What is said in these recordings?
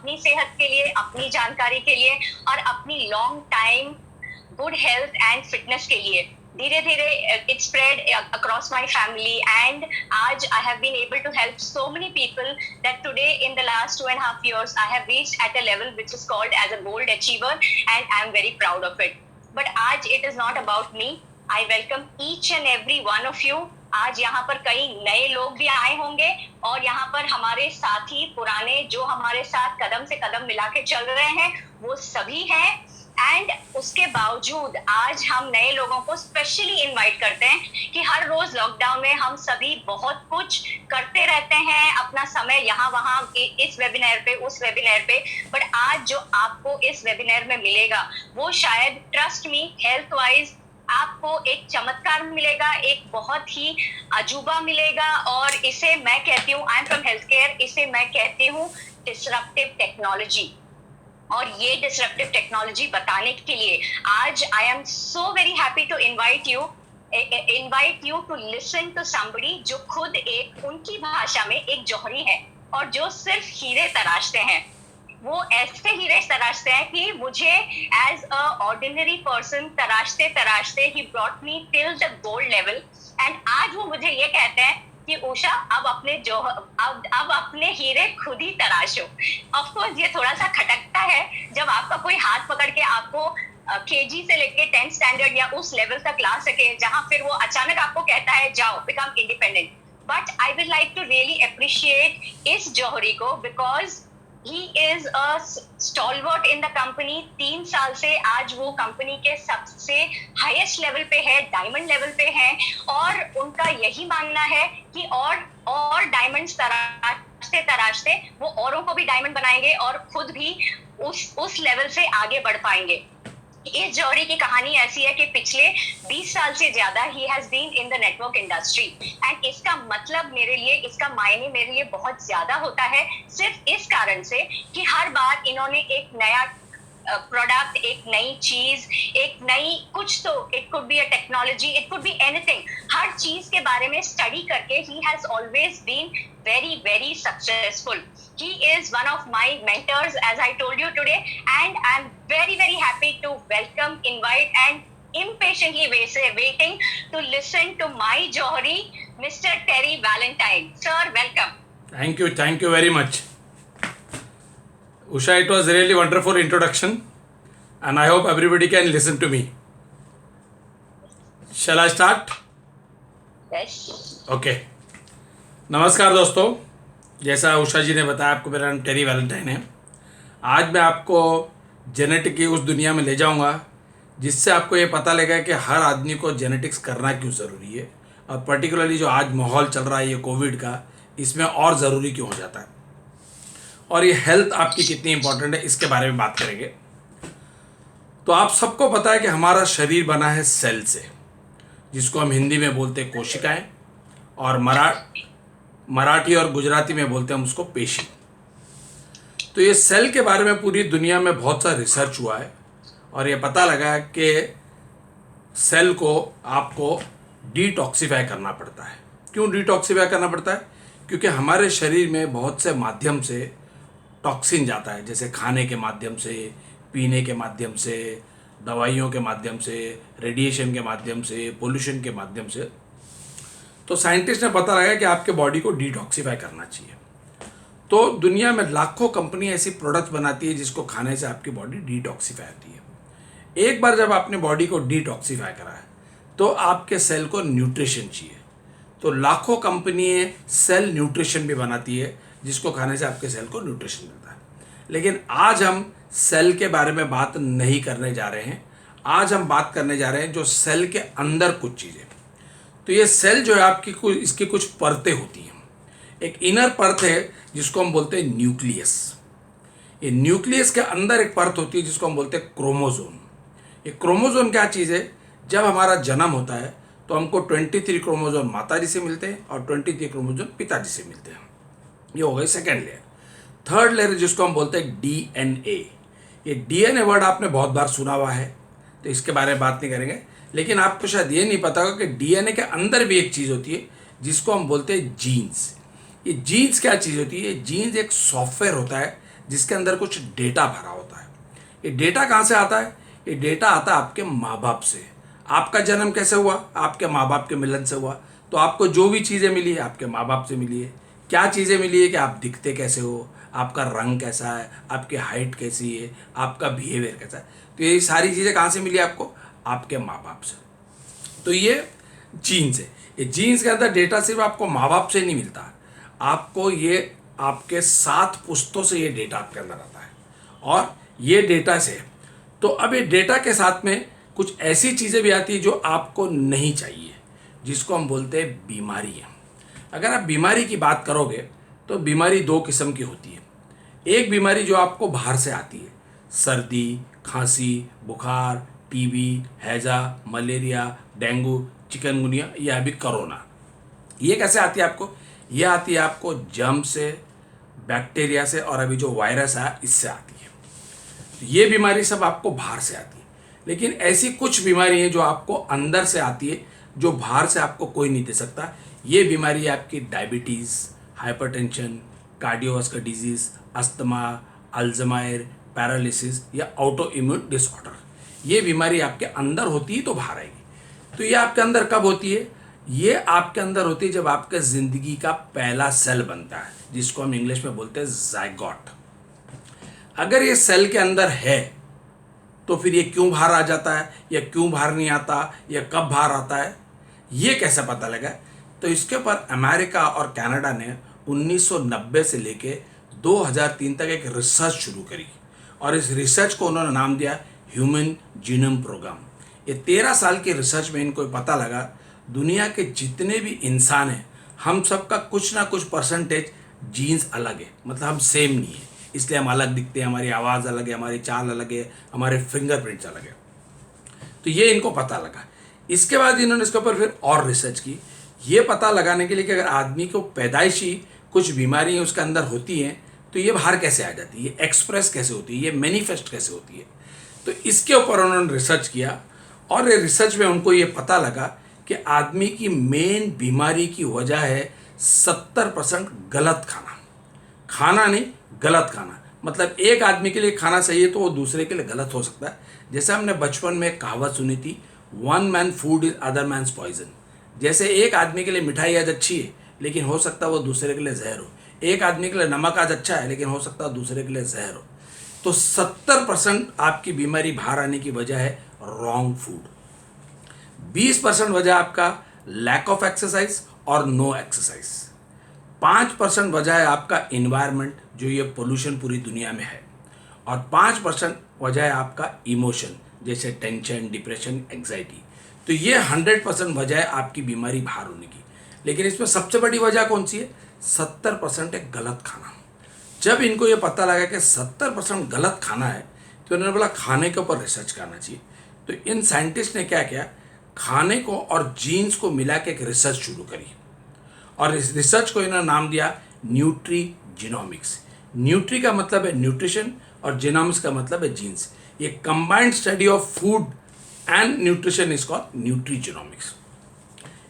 अपनी सेहत के लिए, अपनी जानकारी के लिए और अपनी long time good health and fitness के लिए। धीरे धीरे it spread across my family and आज I have been able to help so many people that today in the last 2.5 years I have reached at a level which is called as a gold achiever and I am very proud of it. But आज it is not about me. I welcome each and every one of you. आज यहाँ पर कई नए लोग भी आए होंगे और यहाँ पर हमारे साथी पुराने जो हमारे साथ कदम से कदम मिला के चल रहे हैं वो सभी हैं। एंड उसके बावजूद आज हम नए लोगों को स्पेशली इनवाइट करते हैं कि हर रोज लॉकडाउन में हम सभी बहुत कुछ करते रहते हैं, अपना समय यहाँ वहाँ इस वेबिनार पे उस वेबिनार पे, बट आज जो आपको इस वेबिनार में मिलेगा वो शायद ट्रस्ट मी हेल्थ वाइज आपको एक चमत्कार मिलेगा, एक बहुत ही अजूबा मिलेगा और इसे मैं कहती हूँ, I am from health care, इसे मैं कहती हूँ डिसरप्टिव टेक्नोलॉजी। और ये डिसरप्टिव टेक्नोलॉजी बताने के लिए आज I am so very happy to invite you to listen to somebody जो खुद एक उनकी भाषा में एक जौहरी है और जो सिर्फ हीरे तराशते हैं। वो ऐसे हीरे तराशते हैं कि मुझे एज अ ऑर्डिनरी पर्सन तराशते तराशते ही brought me till the gold level and आज वो मुझे ये कहते हैं कि उषा अब अपने हीरे खुद ही तराशो। ऑफ कोर्स ये थोड़ा सा खटकता है जब आपका कोई हाथ पकड़ के आपको केजी से लेके 10th स्टैंडर्ड या उस लेवल तक ला सके जहां फिर वो अचानक आपको कहता है जाओ become independent. But I would like to really appreciate इस जौहरी को because he is a stalwart in the company। 3 साल से आज वो कंपनी के सबसे हाईएस्ट लेवल पे है, डायमंड लेवल पे है और उनका यही मानना है कि और डायमंड्स तराशते तराशते वो औरों को भी डायमंड बनाएंगे और खुद भी उस लेवल से आगे बढ़ पाएंगे। इस जौहरी की कहानी ऐसी है कि पिछले 20 साल से ज्यादा he has been in the network industry and इसका मतलब मेरे लिए, इसका मायने मेरे लिए बहुत ज्यादा होता है सिर्फ इस कारण से कि हर बार इन्होंने एक नया प्रोडक्ट, एक नई चीज, एक नई कुछ तो it could be a technology, it could be anything, हर चीज के बारे में स्टडी करके ही has always been very very successful। He is one of my mentors as I told you today and I'm very very happy to welcome, invite and impatiently waiting to listen to my Johari, Mr. Terry Valentine. Sir, welcome. Thank you very much. Usha, it was really wonderful introduction and I hope everybody can listen to me. Shall I start? Yes. Okay. नमस्कार दोस्तों, जैसा उषा जी ने बताया आपको मेरा नाम टेरी Valentine है। आज मैं आपको जेनेटिक की उस दुनिया में ले जाऊंगा जिससे आपको ये पता लगेगा कि हर आदमी को जेनेटिक्स करना क्यों ज़रूरी है और पर्टिकुलरली जो आज माहौल चल रहा है ये कोविड का, इसमें और ज़रूरी क्यों हो जाता है और ये हेल्थ आपकी कितनी इंपॉर्टेंट है इसके बारे में बात करेंगे। तो आप सबको पता है कि हमारा शरीर बना है सेल से, जिसको हम हिंदी में बोलते हैं कोशिकाएँ और मराठी और गुजराती में बोलते हैं हम उसको पेशी। तो ये सेल के बारे में पूरी दुनिया में बहुत सा रिसर्च हुआ है और ये पता लगा है कि सेल को आपको डिटॉक्सिफाई करना पड़ता है। क्यों डिटॉक्सिफाई करना पड़ता है? क्योंकि हमारे शरीर में बहुत से माध्यम से टॉक्सिन जाता है, जैसे खाने के माध्यम से, पीने के माध्यम से, दवाइयों के माध्यम से, रेडिएशन के माध्यम से, पोल्यूशन के माध्यम से। तो साइंटिस्ट ने पता लगा कि आपके बॉडी को डिटॉक्सिफाई करना चाहिए। तो दुनिया में लाखों कंपनी ऐसी प्रोडक्ट्स बनाती है जिसको खाने से आपकी बॉडी डिटॉक्सिफाई होती है। एक बार जब आपने बॉडी को डिटॉक्सिफाई करा है तो आपके सेल को न्यूट्रिशन चाहिए। तो लाखों कंपनी सेल न्यूट्रिशन भी बनाती है जिसको खाने से आपके सेल को न्यूट्रिशन मिलता है। लेकिन आज हम सेल के बारे में बात नहीं करने जा रहे हैं। आज हम बात करने जा रहे हैं जो सेल के अंदर कुछ चीज़ें। तो ये सेल जो है आपकी इसकी कुछ परतें होती हैं। एक इनर परत है जिसको हम बोलते हैं न्यूक्लियस। ये न्यूक्लियस के अंदर एक परत होती है जिसको हम बोलते हैं क्रोमोजोम। ये क्रोमोजोम क्या चीज़ है? जब हमारा जन्म होता है तो हमको 23 क्रोमोजोम माता जी से मिलते हैं और 23 क्रोमोजोम पिताजी से मिलते हैं। ये हो गई सेकेंड लेयर। थर्ड लेयर जिसको हम बोलते हैं DNA। ये DNA वर्ड आपने बहुत बार सुना हुआ है तो इसके बारे में बात नहीं करेंगे। लेकिन आपको शायद ये नहीं पता होगा कि DNA के अंदर भी एक चीज़ होती है जिसको हम बोलते हैं जीन्स। ये जीन्स क्या चीज़ होती है? जीन्स एक सॉफ्टवेयर होता है जिसके अंदर कुछ डेटा भरा होता है। ये डेटा कहाँ से आता है? ये डेटा आता है आपके माँ बाप से। आपका जन्म कैसे हुआ? आपके माँ बाप के मिलन से हुआ। तो आपको जो भी चीज़ें मिली है आपके माँ बाप से मिली है। क्या चीज़ें मिली है कि आप दिखते कैसे हो, आपका रंग कैसा है, आपकी हाइट कैसी है, आपका बिहेवियर कैसा है। तो ये सारी चीज़ें कहाँ से मिली आपको? आपके माँ बाप से। तो ये जीन्स है। ये जीन्स के अंदर डेटा सिर्फ आपको माँ बाप से नहीं मिलता, आपको ये आपके 7 पुश्तों से ये डेटा आपके अंदर आता है। और ये डेटा से तो अब ये डेटा के साथ में कुछ ऐसी चीज़ें भी आती है जो आपको नहीं चाहिए, जिसको हम बोलते हैं बीमारी है। अगर आप बीमारी की बात करोगे तो बीमारी 2 किस्म की होती है। एक बीमारी जो आपको बाहर से आती है, सर्दी, खांसी, बुखार, टीबी, हैजा, मलेरिया, डेंगू, चिकनगुनिया या अभी कोरोना। ये कैसे आती है आपको? ये आती है आपको जर्म से, बैक्टीरिया से, और अभी जो वायरस है इससे आती है। तो ये बीमारी सब आपको बाहर से आती है। लेकिन ऐसी कुछ बीमारी हैं जो आपको अंदर से आती है, जो बाहर से आपको कोई नहीं दे सकता। ये बीमारी है आपकी diabetes, hypertension, cardiovascular disease, asthma, Alzheimer, paralysis या ऑटो इम्यून डिसऑर्डर। ये बीमारी आपके अंदर होती है तो बाहर आएगी। तो ये आपके अंदर कब होती है? ये आपके अंदर होती है जब आपके ज़िंदगी का पहला सेल बनता है, जिसको हम इंग्लिश में बोलते हैं ज़ायगोट। अगर ये सेल के अंदर है तो फिर ये क्यों बाहर आ जाता है या क्यों बाहर नहीं आता या कब बाहर आता है, ये कैसे पता लगा? तो इसके ऊपर अमेरिका और कनाडा ने 1990 से लेके 2003 तक एक रिसर्च शुरू करी, और इस रिसर्च को उन्होंने नाम दिया ह्यूमन जीनोम प्रोग्राम। ये 13 साल की रिसर्च में इनको पता लगा दुनिया के जितने भी इंसान हैं, हम सबका कुछ ना कुछ परसेंटेज जीन्स अलग है, मतलब हम सेम नहीं है, इसलिए हम अलग दिखते हैं। हमारी आवाज़ अलग है, हमारी चाल अलग है, हमारे फिंगरप्रिंट्स अलग है। तो ये इनको पता लगा। इसके बाद इन्होंने इसके ऊपर फिर और रिसर्च की, ये पता लगाने के लिए कि अगर आदमी को पैदाइशी कुछ बीमारियाँ उसके अंदर होती हैं तो ये बाहर कैसे आ जाती है, ये एक्सप्रेस कैसे होती है, ये मैनिफेस्ट कैसे होती है। तो इसके ऊपर उन्होंने रिसर्च किया, और ये रिसर्च में उनको ये पता लगा कि आदमी की मेन बीमारी की वजह है 70% गलत खाना। खाना नहीं, गलत खाना। मतलब एक आदमी के लिए खाना सही है तो वो दूसरे के लिए गलत हो सकता है। जैसे हमने बचपन में एक कहावत सुनी थी, 1 man food is other man's poison. जैसे एक आदमी के लिए मिठाई आज अच्छी है लेकिन हो सकता है वो दूसरे के लिए जहर हो। एक आदमी के लिए नमक आज अच्छा है लेकिन हो सकता है दूसरे के लिए जहर हो। तो 70% आपकी बीमारी बाहर आने की वजह है रॉन्ग फूड। 20% वजह आपका लैक ऑफ एक्सरसाइज और नो एक्सरसाइज। 5% वजह है आपका इन्वायरमेंट, जो ये पोल्यूशन पूरी दुनिया में है। और 5% वजह है आपका इमोशन, जैसे टेंशन, डिप्रेशन, एंग्जाइटी। तो ये 100% वजह है आपकी बीमारी बाहर होने की। लेकिन इसमें सबसे बड़ी वजह कौन सी है? 70% है गलत खाना। जब इनको ये पता लगा कि 70% गलत खाना है तो इन्होंने बोला खाने के ऊपर रिसर्च करना चाहिए। तो इन साइंटिस्ट ने क्या किया, खाने को और जीन्स को मिला के एक रिसर्च शुरू करी, और इस रिसर्च को इन्होंने नाम दिया न्यूट्री जीनोमिक्स। न्यूट्री का मतलब है न्यूट्रिशन और जीनोमिक्स का मतलब है जीन्स। ये combined study of food and nutrition is called nutri genomics.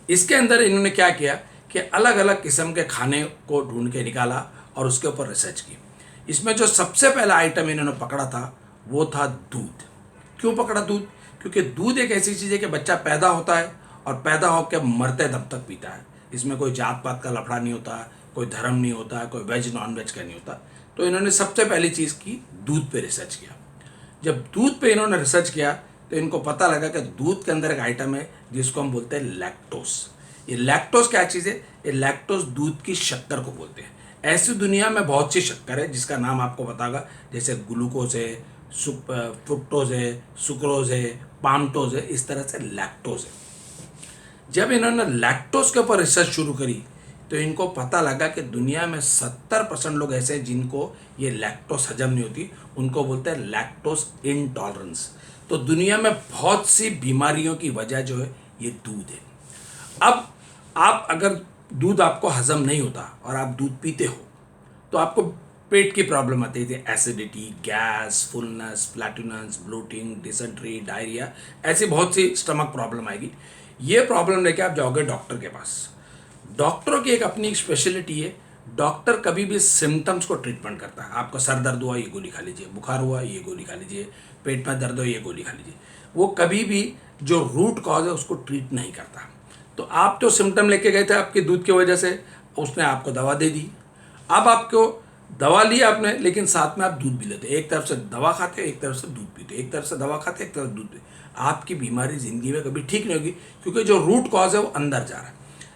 इसके अंदर इन्होंने क्या किया कि अलग अलग किस्म के खाने को ढूंढ के निकाला और उसके ऊपर रिसर्च की। इसमें जो सबसे पहला आइटम इन्होंने पकड़ा था वो था दूध। क्यों पकड़ा दूध? क्योंकि दूध एक ऐसी चीज़ है कि बच्चा पैदा होता है और पैदा होकर मरते दम तक पीता है। इसमें कोई जात पात का लफड़ा नहीं होता, कोई धर्म नहीं होता, कोई वेज नॉन वेज का नहीं होता। तो इन्होंने सबसे पहली चीज़ की दूध पे रिसर्च किया। जब दूध पे इन्होंने रिसर्च किया तो इनको पता लगा कि दूध के अंदर एक आइटम है जिसको हम बोलते हैं लैक्टोस। ये लैक्टोस क्या चीज़ है? ये लैक्टोस दूध की शक्कर को बोलते हैं। ऐसी दुनिया में बहुत सी शक्कर है जिसका नाम आपको पता होगा, जैसे ग्लूकोज है, फ्रुक्टोज है, सुक्रोज है, पामटोज है, इस तरह से लैक्टोज है। जब इन्होंने लैक्टोज के ऊपर रिसर्च शुरू करी तो इनको पता लगा कि दुनिया में 70% लोग ऐसे हैं जिनको ये लैक्टोस हजम नहीं होती, उनको बोलते हैं लैक्टोस इंटॉलरेंस। तो दुनिया में बहुत सी बीमारियों की वजह जो है ये दूध है। अब आप अगर दूध आपको हजम नहीं होता और आप दूध पीते हो तो आपको पेट की प्रॉब्लम आती है, acidity, gas, fullness, flatulence, bloating, dysentery, diarrhoea, ऐसी बहुत सी स्टमक प्रॉब्लम आएगी। ये प्रॉब्लम लेके आप जाओगे डॉक्टर के पास। डॉक्टरों की एक अपनी स्पेशलिटी है, डॉक्टर कभी भी सिम्टम्स को ट्रीटमेंट करता है। आपको सर दर्द हुआ, ये गोली खा लीजिए, बुखार हुआ, ये गोली खा लीजिए, पेट में दर्द हो, ये गोली खा लीजिए। वो कभी भी जो रूट कॉज है उसको ट्रीट नहीं करता। तो आप जो सिम्टम लेके गए थे आपके दूध की वजह से, उसने आपको दवा दे दी। अब आपको दवा ली आपने, लेकिन साथ में आप दूध भी लेते, एक तरफ से दवा खाते, एक तरफ से दूध पीते, एक तरफ से दवा खाते, एक तरफ दूध पीते। आपकी बीमारी ज़िंदगी में कभी ठीक नहीं होगी, क्योंकि जो रूट कॉज है वो अंदर जा रहा है।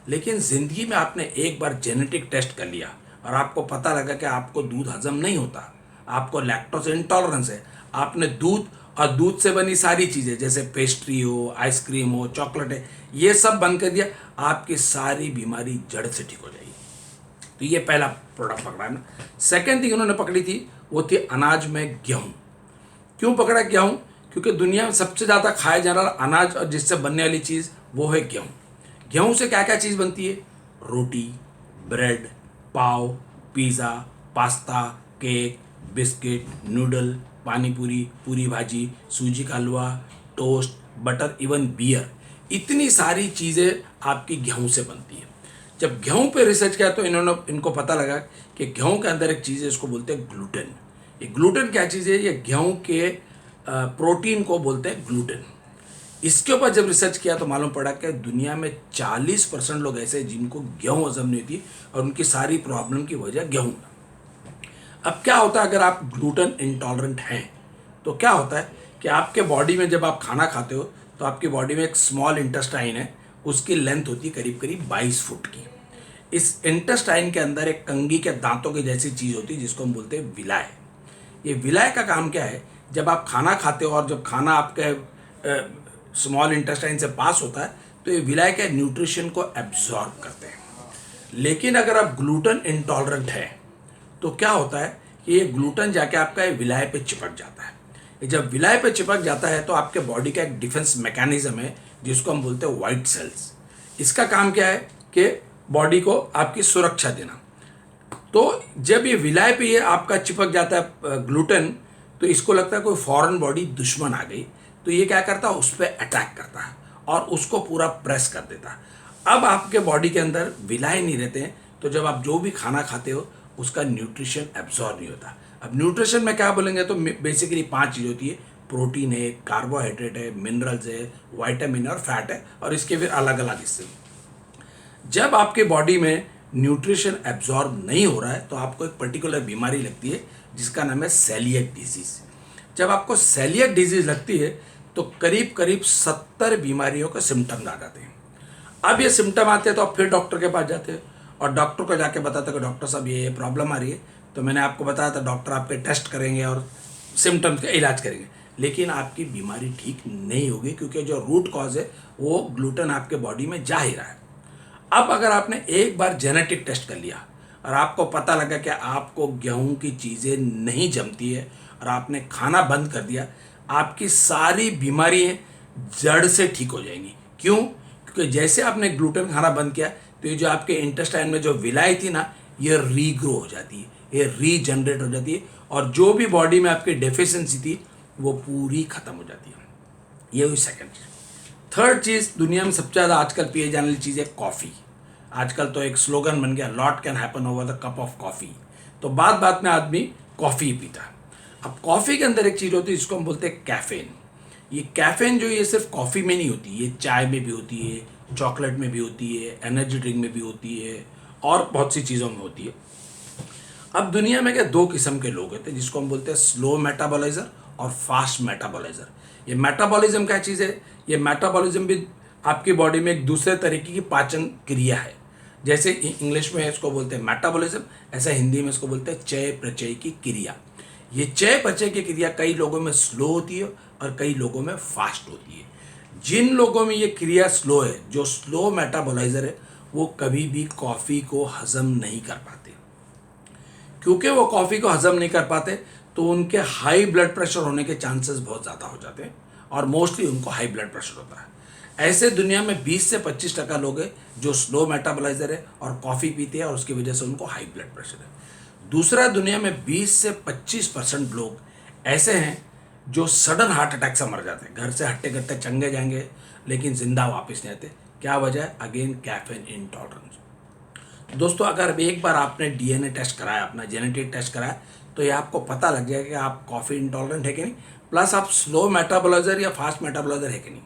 लेकिन ज़िंदगी में आपने एक बार जेनेटिक टेस्ट कर लिया और आपको पता लगा कि आपको दूध हजम नहीं होता, आपको लैक्टोज इंटॉलरेंस है, आपने दूध और दूध से बनी सारी चीज़ें जैसे पेस्ट्री हो, आइसक्रीम हो, चॉकलेट है, ये सब बंद कर दिया, आपकी सारी बीमारी जड़ से ठीक हो जाएगी। तो ये पहला प्रोडक्ट पकड़ा है ना। सेकेंड थिंग उन्होंने पकड़ी थी वो थी अनाज में गेहूँ। क्यों पकड़ा गेहूँ? क्योंकि दुनिया में सबसे ज़्यादा खाया जाने वाला अनाज और जिससे बनने वाली चीज़ वो है गेहूँ। गेहूँ से क्या क्या चीज़ बनती है? रोटी, ब्रेड, पाव, pizza, pasta, cake, biscuit, noodle, pani puri, puri bhaji, सूजी का halwa, toast, butter, even beer, इतनी सारी चीज़ें आपकी गेहूँ से बनती है। जब गेहूँ पे रिसर्च किया तो इनको पता लगा कि गेहूँ के अंदर एक चीज़ है, इसको बोलते हैं ग्लूटेन। ये ग्लूटेन क्या चीज़ है? ये गेहूँ के प्रोटीन को बोलते हैं ग्लूटेन। इसके ऊपर जब रिसर्च किया तो मालूम पड़ा कि दुनिया में 40% लोग ऐसे हैं जिनको गेहूँ हजम नहीं होती और उनकी सारी प्रॉब्लम की वजह गेहूँ। अब क्या होता है अगर आप ग्लूटेन इंटॉलरेंट हैं तो क्या होता है कि आपके बॉडी में जब आप खाना खाते हो तो आपकी बॉडी में एक स्मॉल इंटेस्टाइन है, उसकी लेंथ होती है करीब करीब 22 फुट की। इस इंटेस्टाइन के अंदर एक कंघी के दांतों की जैसी चीज़ होती है जिसको हम बोलते हैं विलाय। ये विलाय का काम क्या है? जब आप खाना खाते हो और जब खाना आपके स्मॉल इंटेस्टाइन से पास होता है तो ये विलाय के न्यूट्रिशन को एब्जॉर्ब करते हैं। लेकिन अगर आप ग्लूटेन इंटॉलरेंट है तो क्या होता है कि ये ग्लूटेन जाके आपका ये विलाय पे चिपक जाता है। ये जब विलाय पे चिपक जाता है तो आपके बॉडी का एक डिफेंस मैकेनिज्म है जिसको हम बोलते हैं वाइट सेल्स। इसका काम क्या है कि बॉडी को आपकी सुरक्षा देना। तो जब ये विलाय पे ये आपका चिपक जाता है ग्लूटेन, तो इसको लगता है कोई फॉरेन बॉडी दुश्मन आ गई, तो ये क्या करता है उस पर अटैक करता है और उसको पूरा प्रेस कर देता है। अब आपके बॉडी के अंदर विलाय नहीं रहते हैं, तो जब आप जो भी खाना खाते हो उसका न्यूट्रिशन एब्जॉर्ब नहीं होता। अब न्यूट्रिशन में क्या बोलेंगे तो बेसिकली 5 चीज़ होती है। प्रोटीन है, कार्बोहाइड्रेट है, मिनरल्स है, वाइटामिन और फैट है, और इसके फिर अलग अलग हिस्से। जब आपके बॉडी में न्यूट्रिशन एब्जॉर्ब नहीं हो रहा है तो आपको एक पर्टिकुलर बीमारी लगती है जिसका नाम है सेलिएक डिजीज़। जब आपको सेलिएक डिजीज़ लगती है तो करीब करीब 70 बीमारियों के सिम्टम्स आ जाते हैं। अब ये सिम्टम आते हैं तो आप फिर डॉक्टर के पास जाते हैं और डॉक्टर को जाके बताते हैं कि डॉक्टर साहब ये प्रॉब्लम आ रही है। तो मैंने आपको बताया था डॉक्टर आपके टेस्ट करेंगे और सिम्टम्स का इलाज करेंगे, लेकिन आपकी बीमारी ठीक नहीं होगी क्योंकि जो रूट कॉज है वो ग्लूटेन आपके बॉडी में जा ही रहा है। अब अगर आपने एक बार जेनेटिक टेस्ट कर लिया और आपको पता लगा कि आपको गेहूं की चीज़ें नहीं जमती है और आपने खाना बंद कर दिया, आपकी सारी बीमारियां जड़ से ठीक हो जाएंगी। क्यों? क्योंकि जैसे आपने ग्लूटेन खाना बंद किया तो ये जो आपके इंटेस्टाइन में जो विलाय थी ना, ये रीग्रो हो जाती है, ये रीजनरेट हो जाती है, और जो भी बॉडी में आपकी डेफिशिएंसी थी वो पूरी खत्म हो जाती है। ये हुई सेकेंड चीज़। थर्ड चीज़, दुनिया में सबसे ज़्यादा आजकल पिए जाने वाली चीज़ है कॉफ़ी। आजकल तो एक स्लोगन बन गया, lot can happen over the cup of coffee. तो बात बात में आदमी कॉफ़ी पीता है। अब कॉफ़ी के अंदर एक चीज़ होती है जिसको हम बोलते हैं कैफीन। ये कैफीन जो ये सिर्फ कॉफ़ी में नहीं होती, ये चाय में भी होती है, चॉकलेट में भी होती है, एनर्जी ड्रिंक में भी होती है, और बहुत सी चीज़ों में होती है। अब दुनिया में क्या 2 किस्म के लोग होते हैं जिसको हम बोलते हैं स्लो मेटाबॉलाइजर और फास्ट मेटाबॉलाइजर। ये मेटाबॉलिज्म क्या चीज़ है? ये मेटाबॉलिज्म भी आपकी बॉडी में एक दूसरे तरीके की पाचन क्रिया है। जैसे इंग्लिश में इसको बोलते हैं मेटाबॉलिज्म, ऐसा हिंदी में इसको बोलते हैं चय प्रचय की क्रिया। ये चय प्रचय की क्रिया कई लोगों में स्लो होती है और कई लोगों में फास्ट होती है। जिन लोगों में ये क्रिया स्लो है, जो स्लो मेटाबॉलाइजर है, वो कभी भी कॉफ़ी को हजम नहीं कर पाते। क्योंकि वो कॉफ़ी को हजम नहीं कर पाते तो उनके हाई ब्लड प्रेशर होने के चांसेस बहुत ज़्यादा हो जाते हैं, और मोस्टली उनको हाई ब्लड प्रेशर होता है। ऐसे दुनिया में 20 से 25% लोग हैं जो स्लो मेटाबॉलाइजर है और कॉफ़ी पीते हैं और उसकी वजह से उनको हाई ब्लड प्रेशर है। दूसरा, दुनिया में 20 से 25% लोग ऐसे हैं जो सडन हार्ट अटैक से मर जाते हैं। घर से हट्टे कट्टे चंगे जाएंगे लेकिन जिंदा वापस नहीं आते। क्या वजह है? Again caffeine intolerance. दोस्तों अगर एक बार आपने डीएनए टेस्ट कराया, अपना जेनेटिक टेस्ट कराया, तो ये आपको पता लग जाएगा कि आप कॉफ़ी इंटॉलरेंट है कि नहीं, प्लस आप स्लो मेटाबॉलाइजर या फास्ट मेटाबॉलाइजर है कि नहीं।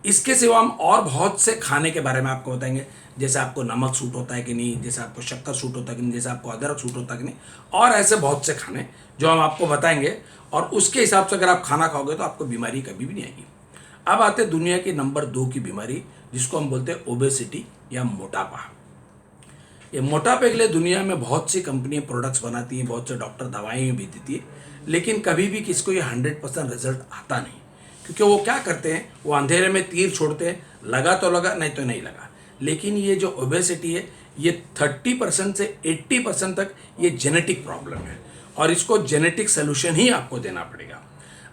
इसके सिवा हम और बहुत से खाने के बारे में आपको बताएंगे, जैसे आपको नमक सूट होता है कि नहीं, जैसे आपको शक्कर सूट होता है कि नहीं, जैसे आपको अदरक सूट होता है कि नहीं, और ऐसे बहुत से खाने जो हम आपको बताएंगे, और उसके हिसाब से अगर आप खाना खाओगे तो आपको बीमारी कभी भी नहीं आएगी। अब आते हैं दुनिया की नंबर 2 की बीमारी, जिसको हम बोलते हैं ओबेसिटी या मोटापा। ये मोटापे के लिए दुनिया में बहुत सी कंपनियां प्रोडक्ट्स बनाती हैं, बहुत से डॉक्टर दवाएं भी देती है, लेकिन कभी भी किसको ये 100% रिजल्ट आता नहीं, क्योंकि वो क्या करते हैं, वो अंधेरे में तीर छोड़ते हैं, लगा तो लगा, नहीं तो नहीं लगा। लेकिन ये जो ओबेसिटी है, ये 30% से 80% तक ये जेनेटिक प्रॉब्लम है, और इसको जेनेटिक सोल्यूशन ही आपको देना पड़ेगा।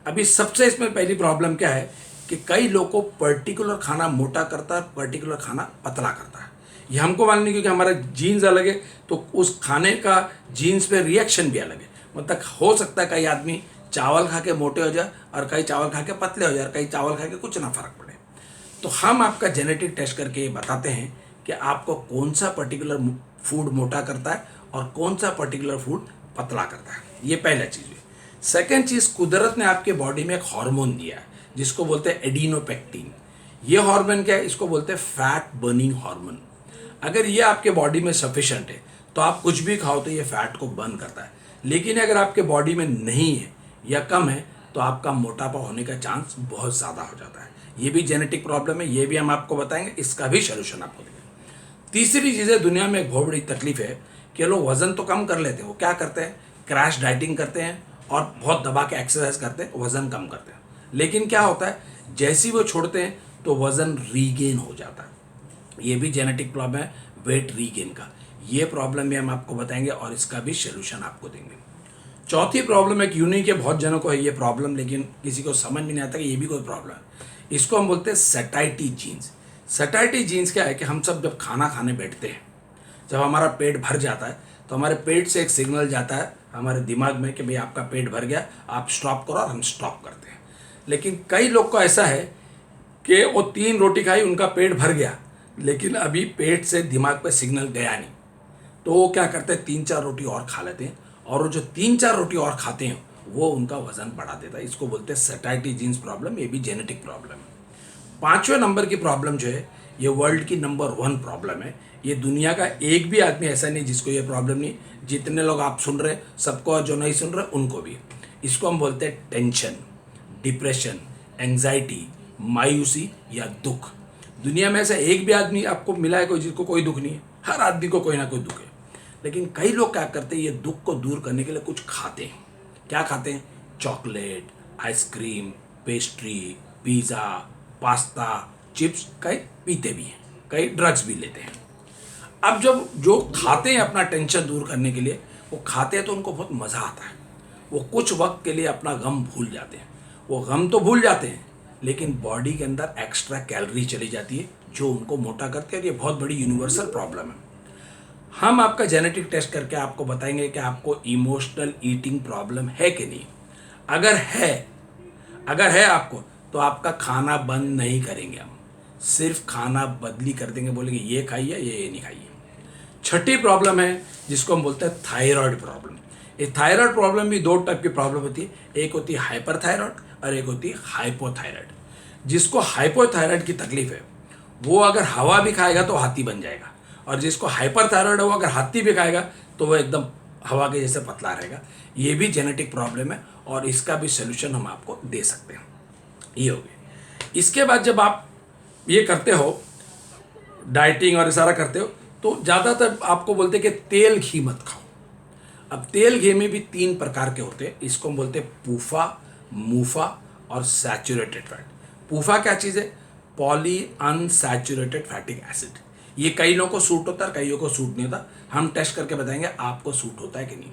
अभी सबसे इसमें पहली प्रॉब्लम क्या है कि कई लोगों को पर्टिकुलर खाना मोटा करता है, पर्टिकुलर खाना पतला करता है। ये हमको मालूम नहीं, क्योंकि हमारा जीन्स अलग है, तो उस खाने का जीन्स पे रिएक्शन भी अलग है। मतलब हो सकता है कई आदमी चावल खा के मोटे हो जाए, और कई चावल खा के पतले हो जाए, और कई चावल खा के कुछ ना फर्क पड़े। तो हम आपका जेनेटिक टेस्ट करके बताते हैं कि आपको कौन सा पर्टिकुलर फूड मोटा करता है और कौन सा पर्टिकुलर फूड पतला करता है। ये पहला चीज़ है। सेकेंड चीज़, कुदरत ने आपके बॉडी में एक हार्मोन दिया है जिसको बोलते हैं एडिनोपेक्टिन। ये हार्मोन क्या है, इसको बोलते हैं फैट बर्निंग हार्मोन। अगर ये आपके बॉडी में सफिशेंट है तो आप कुछ भी खाओ तो ये फैट को बर्न करता है। लेकिन अगर आपके बॉडी में नहीं है या कम है तो आपका मोटापा होने का चांस बहुत ज़्यादा हो जाता है। ये भी जेनेटिक प्रॉब्लम है, ये भी हम आपको बताएंगे, इसका भी सोल्यूशन आपको देंगे। तीसरी चीज़ है, दुनिया में एक बहुत बड़ी तकलीफ है कि लोग वज़न तो कम कर लेते हैं, वो क्या करते हैं, क्रैश डाइटिंग करते हैं और बहुत दबा के एक्सरसाइज करते हैं, वज़न कम करते हैं। लेकिन क्या होता है, जैसे ही वो छोड़ते हैं तो वज़न रीगेन हो जाता है। ये भी जेनेटिक प्रॉब्लम है, वेट रीगेन का। ये प्रॉब्लम भी हम आपको बताएंगे और इसका भी सोल्यूशन आपको देंगे। चौथी प्रॉब्लम एक यूनिक है, बहुत जनों को है ये प्रॉब्लम, लेकिन किसी को समझ में नहीं आता कि ये भी कोई प्रॉब्लम है। इसको हम बोलते हैं सैटाइटी जीन्स। सैटाइटी जीन्स क्या है कि हम सब जब खाना खाने बैठते हैं, जब हमारा पेट भर जाता है तो हमारे पेट से एक सिग्नल जाता है हमारे दिमाग में कि भाई आपका पेट भर गया, आप स्टॉप करो, और हम स्टॉप करते हैं। लेकिन कई लोग को ऐसा है कि वो 3 रोटी खाई, उनका पेट भर गया, लेकिन अभी पेट से दिमाग पे सिग्नल गया नहीं, तो वो क्या करते हैं, 3-4 रोटी और खा लेते हैं, और वो जो 3-4 रोटी और खाते हैं वो उनका वजन बढ़ा देता है। इसको बोलते हैं सैटाइटी जीन्स प्रॉब्लम। ये भी जेनेटिक प्रॉब्लम है। 5वें नंबर की प्रॉब्लम जो है, ये वर्ल्ड की नंबर 1 प्रॉब्लम है। ये दुनिया का एक भी आदमी ऐसा नहीं जिसको ये प्रॉब्लम नहीं। जितने लोग आप सुन रहे सबको, और जो नहीं सुन रहे उनको भी। इसको हम बोलते हैं टेंशन, डिप्रेशन, एंग्जाइटी, मायूसी या दुख। दुनिया में ऐसा एक भी आदमी आपको मिला है कोई जिसको कोई दुख नहीं है? हर आदमी को कोई ना कोई दुख है। लेकिन कई लोग क्या करते हैं, ये दुख को दूर करने के लिए कुछ खाते हैं। क्या खाते हैं? Chocolate, ice cream, pastry, pizza, pasta, chips. कई पीते भी हैं, कई ड्रग्स भी लेते हैं। अब जब जो खाते हैं अपना टेंशन दूर करने के लिए, वो खाते हैं तो उनको बहुत मज़ा आता है। वो कुछ वक्त के लिए अपना गम भूल जाते हैं। वो गम तो भूल जाते हैं, लेकिन बॉडी के अंदर एक्स्ट्रा कैलोरी चली जाती है जो उनको मोटा करती है। और ये बहुत बड़ी यूनिवर्सल प्रॉब्लम है। हम आपका जेनेटिक टेस्ट करके आपको बताएंगे कि आपको इमोशनल ईटिंग प्रॉब्लम है कि नहीं। अगर है आपको, तो आपका खाना बंद नहीं करेंगे हम, सिर्फ खाना बदली कर देंगे, बोलेंगे ये खाइए, ये नहीं खाइए। छठी प्रॉब्लम है जिसको हम बोलते हैं थायराइड प्रॉब्लम। ये थायराइड प्रॉब्लम भी 2 टाइप की प्रॉब्लम होती है। एक होती है हाइपरथायराइड और एक होती है हाइपोथायराइड। जिसको हाइपोथायराइड की तकलीफ है, वो अगर हवा भी खाएगा तो हाथी बन जाएगा, और जिसको हाइपरथायराइड है वो अगर हाथी भी खाएगा तो वो एकदम हवा के जैसे पतला रहेगा। ये भी जेनेटिक प्रॉब्लम है, और इसका भी सोल्यूशन हम आपको दे सकते हैं। ये हो गया। इसके बाद जब आप ये करते हो, डाइटिंग और सारा करते हो, तो ज़्यादातर आपको बोलते हैं कि तेल घी मत खाओ। अब तेल घी में भी 3 प्रकार के होते हैं। इसको हम बोलते हैं पूफा, मूफा और सैचुरेटेड फैट। पूफा क्या चीज़ है? Poly unsaturated फैटिक acid. ये कई लोगों को सूट होता है, कईयों को सूट नहीं होता। हम टेस्ट करके बताएंगे आपको सूट होता है कि नहीं।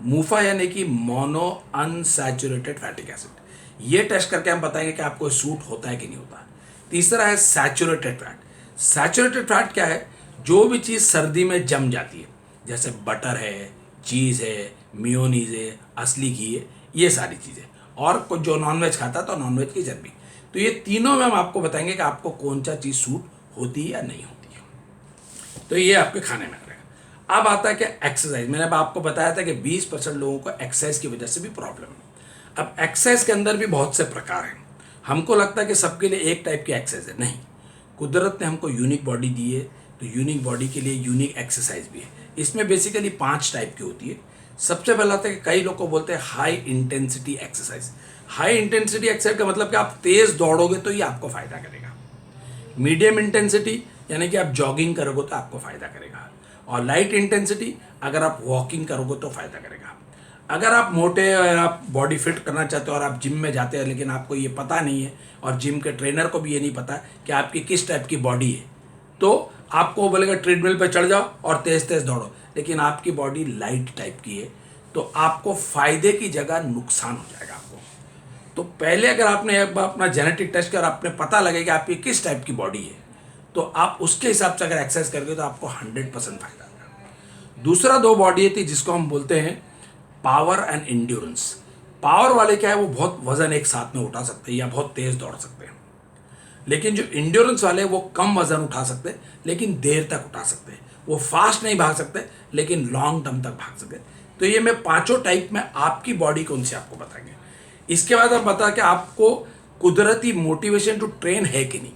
मूफा यानी कि मोनो अनसैचुरेटेड फैटिक एसिड। ये टेस्ट करके हम बताएंगे कि आपको सूट होता है कि नहीं होता। तीसरा है सैचुरेटेड फैट। सैचुरेटेड फैट क्या है? जो भी चीज़ सर्दी में जम जाती है, जैसे बटर है, चीज़ है, मेयोनीज है, असली घी है, ये सारी चीज़ें। और कुछ जो नॉनवेज खाता है तो नॉनवेज की चर्बी। तो ये तीनों में हम आपको बताएंगे कि आपको कौन सा चीज़ सूट होती है या नहीं होती है। तो ये आपके खाने में रहेगा। अब आता है कि एक्सरसाइज, मैंने अब आपको बताया था कि 20% लोगों को एक्सरसाइज की वजह से भी प्रॉब्लम है। अब एक्सरसाइज के अंदर भी बहुत से प्रकार हैं। हमको लगता है कि सबके लिए एक टाइप की एक्सरसाइज है, नहीं। कुदरत ने हमको यूनिक बॉडी दी है, तो यूनिक बॉडी के लिए यूनिक एक्सरसाइज भी है। इसमें बेसिकली 5 टाइप की होती है। सबसे पहला आता है कि कई लोग को बोलते हैं high intensity exercise. High intensity exercise का मतलब कि आप तेज दौड़ोगे तो ये आपको फायदा करेगा। मीडियम इंटेंसिटी यानी कि आप जॉगिंग करोगे तो आपको फायदा करेगा, और लाइट इंटेंसिटी अगर आप वॉकिंग करोगे तो फायदा करेगा। अगर आप मोटे और आप बॉडी फिट करना चाहते हो और आप जिम में जाते हैं लेकिन आपको ये पता नहीं है और जिम के ट्रेनर को भी ये नहीं पता कि आपकी किस टाइप की बॉडी है, तो आपको बोलेगा ट्रेडमिल पे चढ़ जाओ और तेज तेज दौड़ो, लेकिन आपकी बॉडी लाइट टाइप की है तो आपको फायदे की जगह नुकसान हो जाएगा आपको। तो पहले अगर आपने एक बार अपना जेनेटिक टेस्ट किया और आपने पता लगे कि आपकी किस टाइप की बॉडी है, तो आप उसके हिसाब से अगर एक्सरसाइज करोगे तो आपको 100% फायदा होगा। दूसरा 2 बॉडी थी जिसको हम बोलते हैं पावर एंड इंड्योरेंस। पावर वाले क्या है, वो बहुत वजन एक साथ में उठा सकते हैं या बहुत तेज दौड़ सकते हैं। लेकिन जो इंड्योरेंस वाले वो कम वजन उठा सकते हैं लेकिन देर तक उठा सकते हैं। वो फास्ट नहीं भाग सकते लेकिन लॉन्ग टर्म तक भाग सकते हैं। तो ये मैं 5 टाइप में आपकी बॉडी कौन सी आपको बताएंगे। इसके बाद हम बता कि आपको कुदरती मोटिवेशन टू ट्रेन है कि नहीं।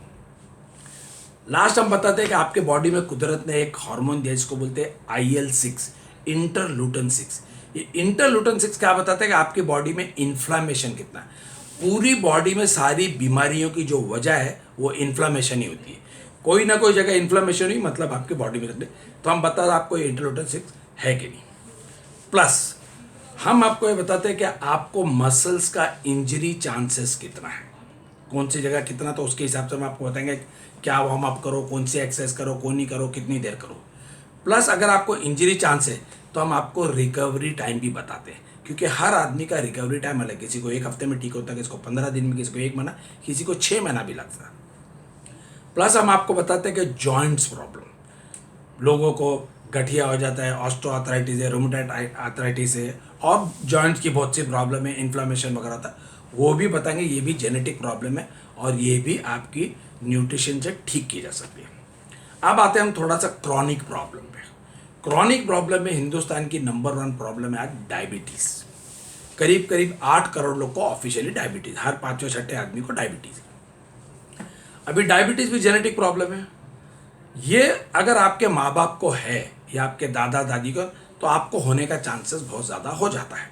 लास्ट हम बताते हैं कि आपके बॉडी में कुदरत ने एक हार्मोन दिया जिसको बोलते हैं IL-6, इंटरल्यूटन 6। ये इंटरल्यूटन 6 क्या बताता है कि आपकी बॉडी में इन्फ्लामेशन कितना है। पूरी बॉडी में सारी बीमारियों की जो वजह है वो इन्फ्लामेशन ही होती है। कोई ना कोई जगह इन्फ्लामेशन ही मतलब आपकी बॉडी में रखते, तो हम बता आपको इंटरल्यूटन 6 है कि नहीं। प्लस हम आपको ये बताते हैं कि आपको मसल्स का इंजरी चांसेस कितना है, कौन सी जगह कितना, तो उसके हिसाब से हम आपको बताएंगे क्या वार्म अप करो, कौन सी एक्सरसाइज करो, कौन नहीं करो, कितनी देर करो। प्लस अगर आपको इंजरी चांस है तो हम आपको रिकवरी टाइम भी बताते हैं, क्योंकि हर आदमी का रिकवरी टाइम अलग। किसी को 1 हफ्ते में ठीक होता है, किसी को 15 दिन में, किसी को 1 महीना, किसी को 6 महीना भी लगता है। प्लस हम आपको बताते हैं कि जॉइंट्स प्रॉब्लम, लोगों को गठिया हो जाता है, ऑस्टोआर्थराइटिस है, रोमेटॉइड आर्थराइटिस है, और जॉइंट्स की बहुत सी प्रॉब्लम है, इन्फ्लामेशन वगैरह था, वो भी बताएंगे। ये भी जेनेटिक प्रॉब्लम है और ये भी आपकी न्यूट्रिशन से ठीक की जा सकती है। अब आते हैं हम थोड़ा सा क्रॉनिक प्रॉब्लम पे। क्रॉनिक प्रॉब्लम में हिंदुस्तान की नंबर 1 प्रॉब्लम है आज डायबिटीज़। करीब करीब 8 करोड़ लोग को ऑफिशियली डायबिटीज़, हर 5वें-6ठे आदमी को डायबिटीज़ है। अभी डायबिटीज़ भी जेनेटिक प्रॉब्लम है। ये अगर आपके माँ बाप को है या आपके दादा दादी को, तो आपको होने का चांसेस बहुत ज़्यादा हो जाता है।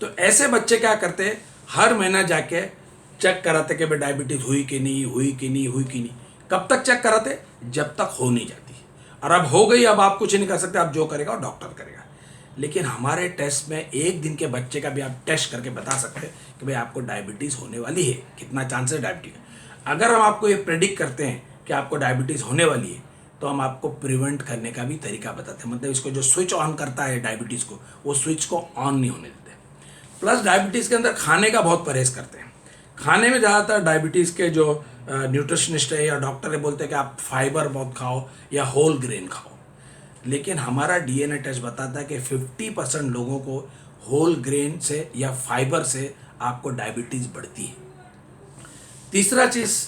तो ऐसे बच्चे क्या करते हैं, हर महीना जाके चेक कराते कि भाई डायबिटीज़ हुई कि नहीं, हुई कि नहीं, हुई कि नहीं। कब तक चेक कराते, जब तक हो नहीं जाती। और अब हो गई, अब आप कुछ नहीं कर सकते, आप जो करेगा वो डॉक्टर करेगा। लेकिन हमारे टेस्ट में 1 दिन के बच्चे का भी आप टेस्ट करके बता सकते हैं कि भाई आपको डायबिटीज़ होने वाली है, कितना चांस है डायबिटीज़ का। अगर हम आपको ये प्रेडिक्ट करते हैं कि आपको डायबिटीज़ होने वाली है, तो हम आपको प्रिवेंट करने का भी तरीका बताते हैं। मतलब इसको जो स्विच ऑन करता है डायबिटीज़ को, वो स्विच को ऑन नहीं होने देते। प्लस डायबिटीज़ के अंदर खाने का बहुत परहेज़ करते हैं। खाने में ज़्यादातर डायबिटीज़ के जो न्यूट्रिशनिस्ट है या डॉक्टर है बोलते हैं कि आप फाइबर बहुत खाओ या होल ग्रेन खाओ। लेकिन हमारा DNA टेस्ट बताता है कि 50% लोगों को होल ग्रेन से या फाइबर से आपको डायबिटीज़ बढ़ती है। तीसरा चीज़,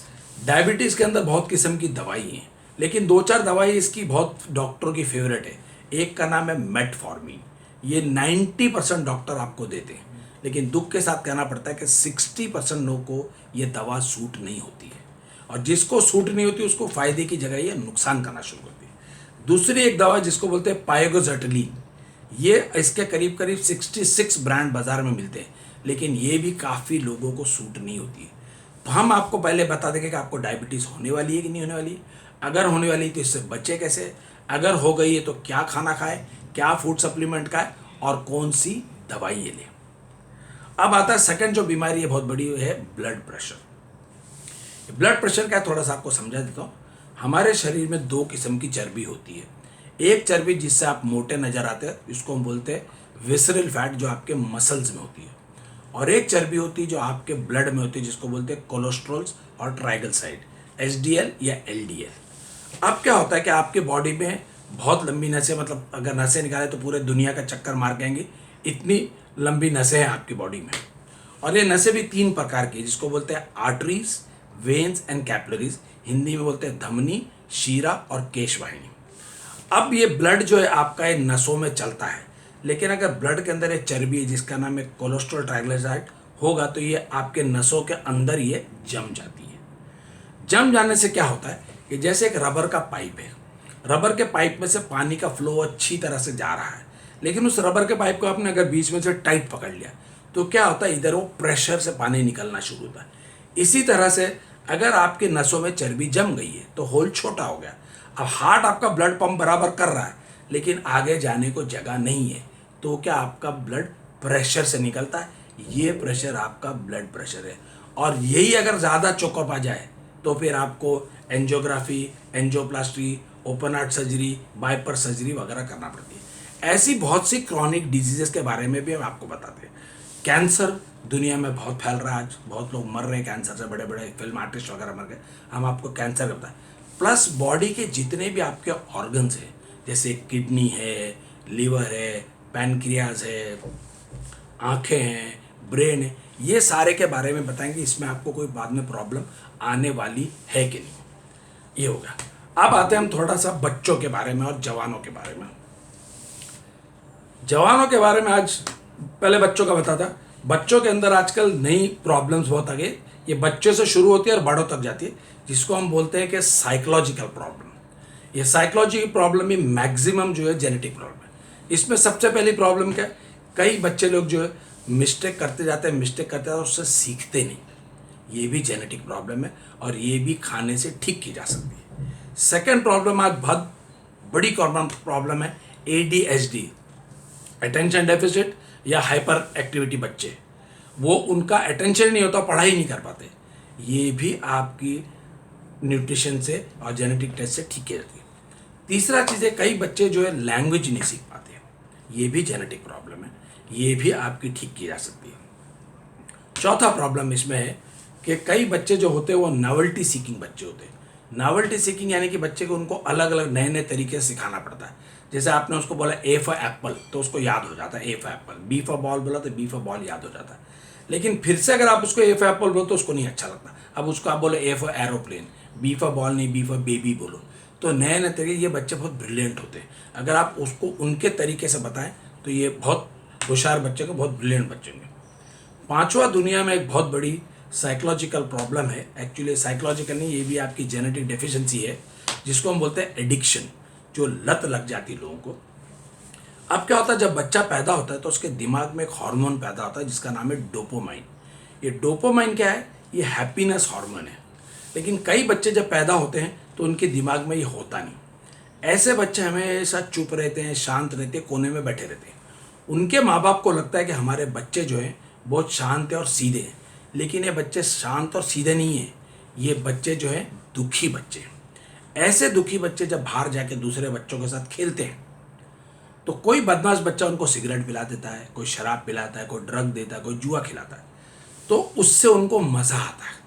डायबिटीज़ के अंदर बहुत किस्म की दवाई हैं, लेकिन 2-4 दवाई इसकी बहुत डॉक्टरों की फेवरेट है। एक का नाम है मेटफॉर्मिन। ये 90% डॉक्टर आपको देते हैं, लेकिन दुख के साथ कहना पड़ता है कि 60% लोगों को ये दवा सूट नहीं होती है, और जिसको सूट नहीं होती उसको फ़ायदे की जगह ये नुकसान करना शुरू करती है। दूसरी एक दवा जिसको बोलते हैं पायोगोजेटलिन, ये इसके करीब करीब 66 ब्रांड बाज़ार में मिलते हैं, लेकिन ये भी काफ़ी लोगों को सूट नहीं होती है। तो हम आपको पहले बता देंगे कि आपको डायबिटीज़ होने वाली है कि नहीं होने वाली है। अगर होने वाली है तो इससे बचे कैसे, अगर हो गई है तो क्या खाना खाए, क्या फूड सप्लीमेंट खाए, और कौन सी दवाई ये ले। अब आता है सेकंड जो बीमारी है बहुत बड़ी है, ब्लड प्रेशर। ब्लड प्रेशर क्या, थोड़ा सा आपको समझा देता हूँ। हमारे शरीर में 2 किस्म की चर्बी होती है। एक चर्बी जिससे आप मोटे नजर आते हैं, इसको हम बोलते हैं विसरल फैट, जो आपके मसल्स में होती है। और एक चर्बी होती है जो आपके ब्लड में होती है, जिसको बोलते हैं कोलेस्ट्रॉल्स और ट्राइग्लिसराइड, HDL या LDL। अब क्या होता है कि आपके बॉडी में बहुत लंबी नसें, मतलब अगर नसें निकाले तो पूरे दुनिया का चक्कर मार जाएंगे, इतनी लंबी नसें हैं आपकी बॉडी में। और ये नसें भी 3 प्रकार की, जिसको बोलते हैं arteries, veins and capillaries. Hindi में बोलते हैं धमनी, शीरा और केशवाहिनी। अब ये ब्लड जो है आपका ये नसों में चलता है, लेकिन अगर ब्लड के अंदर ये चर्बी है जिसका नाम है कोलेस्ट्रॉल ट्राइग्लिसराइड होगा तो ये आपके नसों के अंदर ये जम जाती है। जम जाने से क्या होता है कि जैसे एक रबर का पाइप है, रबर के पाइप में से पानी का फ्लो अच्छी तरह से जा रहा है, लेकिन उस रबर के पाइप को आपने अगर बीच में से टाइट पकड़ लिया तो क्या होता है, इधर वो प्रेशर से पानी निकलना शुरू होता है। इसी तरह से अगर आपके नसों में चर्बी जम गई है तो होल छोटा हो गया। अब हार्ट आपका ब्लड पंप बराबर कर रहा है लेकिन आगे जाने को जगह नहीं है, तो क्या आपका ब्लड प्रेशर से निकलता है। ये प्रेशर आपका ब्लड प्रेशर है, और यही अगर ज़्यादा चोकअप आ जाए तो फिर आपको angiography, angioplasty, open heart surgery, bypass surgery वगैरह करना पड़ती है। ऐसी बहुत सी क्रॉनिक डिजीजेस के बारे में भी हम आपको बताते हैं। कैंसर दुनिया में बहुत फैल रहा है, आज बहुत लोग मर रहे हैं कैंसर से, बड़े बड़े फिल्म आर्टिस्ट वगैरह मर गए, हम आपको कैंसर का बताएं। प्लस बॉडी के जितने भी आपके ऑर्गन्स हैं, जैसे किडनी है, लीवर है, पैनक्रियाज है, आँखें हैं, ब्रेन है, ये सारे के बारे में बताएंगे। इसमें आपको कोई बाद में प्रॉब्लम आने वाली है कि नहीं, ये होगा। अब आते हैं हम थोड़ा सा बच्चों के बारे में और जवानों के बारे में। जवानों के बारे में आज पहले बच्चों का बताता। बच्चों के अंदर आजकल नई प्रॉब्लम्स बहुत आ गई, ये बच्चों से शुरू होती है और बड़ों तक जाती है, जिसको हम बोलते हैं कि साइकोलॉजिकल प्रॉब्लम। ये साइकोलॉजिकल प्रॉब्लम में मैक्सिमम जो है जेनेटिक प्रॉब्लम है। इसमें सबसे पहली प्रॉब्लम क्या है, कई बच्चे लोग जो है मिस्टेक करते जाते हैं और उससे सीखते नहीं, ये भी जेनेटिक प्रॉब्लम है और ये भी खाने से ठीक की जा सकती है। सेकेंड प्रॉब्लम आज बहुत बड़ी कॉमन प्रॉब्लम है ADHD, अटेंशन डेफिसिट या हाइपर एक्टिविटी। बच्चे वो उनका अटेंशन नहीं होता, पढ़ाई नहीं कर पाते, ये भी आपकी न्यूट्रिशन से और जेनेटिक टेस्ट से ठीक की जाती है। तीसरा चीज़ है, कई बच्चे जो है लैंग्वेज नहीं सीख पाते, ये भी जेनेटिक प्रॉब्लम है, ये भी आपकी ठीक की जा सकती है। चौथा प्रॉब्लम इसमें है कि कई बच्चे जो होते हैं वो नॉवेल्टी सीकिंग बच्चे होते हैं। नॉवेल्टी सीकिंग यानी कि बच्चे को उनको अलग अलग नए नए तरीके से सिखाना पड़ता है। जैसे आपने उसको बोला A फॉर एप्पल तो उसको याद हो जाता है A for Apple, B for ball बोला तो B फॉर बॉल याद हो जाता है। लेकिन फिर से अगर आप उसको A फॉर एप्पल बोलो तो उसको नहीं अच्छा लगता। अब उसको आप बोले A for aeroplane, B for ball नहीं, B फॉर बेबी बोलो, तो नए नए तरीके। ये बच्चे बहुत ब्रिलियंट होते हैं, अगर आप उसको उनके तरीके से बताएं तो ये बहुत होशियार बच्चे को, बहुत ब्रिलियंट बच्चे होंगे। पांचवा, दुनिया में एक बहुत बड़ी साइकोलॉजिकल प्रॉब्लम है, एक्चुअली साइकोलॉजिकल नहीं, ये भी आपकी जेनेटिक डेफिशिएंसी है, जिसको हम बोलते हैं एडिक्शन, जो लत लग जाती है लोगों को। अब क्या होता है, जब बच्चा पैदा होता है तो उसके दिमाग में एक हार्मोन पैदा होता है जिसका नाम है डोपामाइन। ये डोपामाइन क्या है, ये हैप्पीनेस हार्मोन है। लेकिन कई बच्चे जब पैदा होते हैं तो उनके दिमाग में ये होता नहीं। ऐसे बच्चे हमेशा चुप रहते हैं, शांत रहते हैं, कोने में बैठे रहते हैं। उनके माँ बाप को लगता है कि हमारे बच्चे जो हैं बहुत शांत है और सीधे हैं, लेकिन ये बच्चे शांत और सीधे नहीं हैं, ये बच्चे जो हैं दुखी बच्चे हैं। ऐसे दुखी बच्चे जब बाहर जाके दूसरे बच्चों के साथ खेलते हैं तो कोई बदमाश बच्चा उनको सिगरेट पिला देता है, कोई शराब पिलाता है, कोई ड्रग देता है, कोई जुआ खिलाता है, तो उससे उनको मज़ा आता है।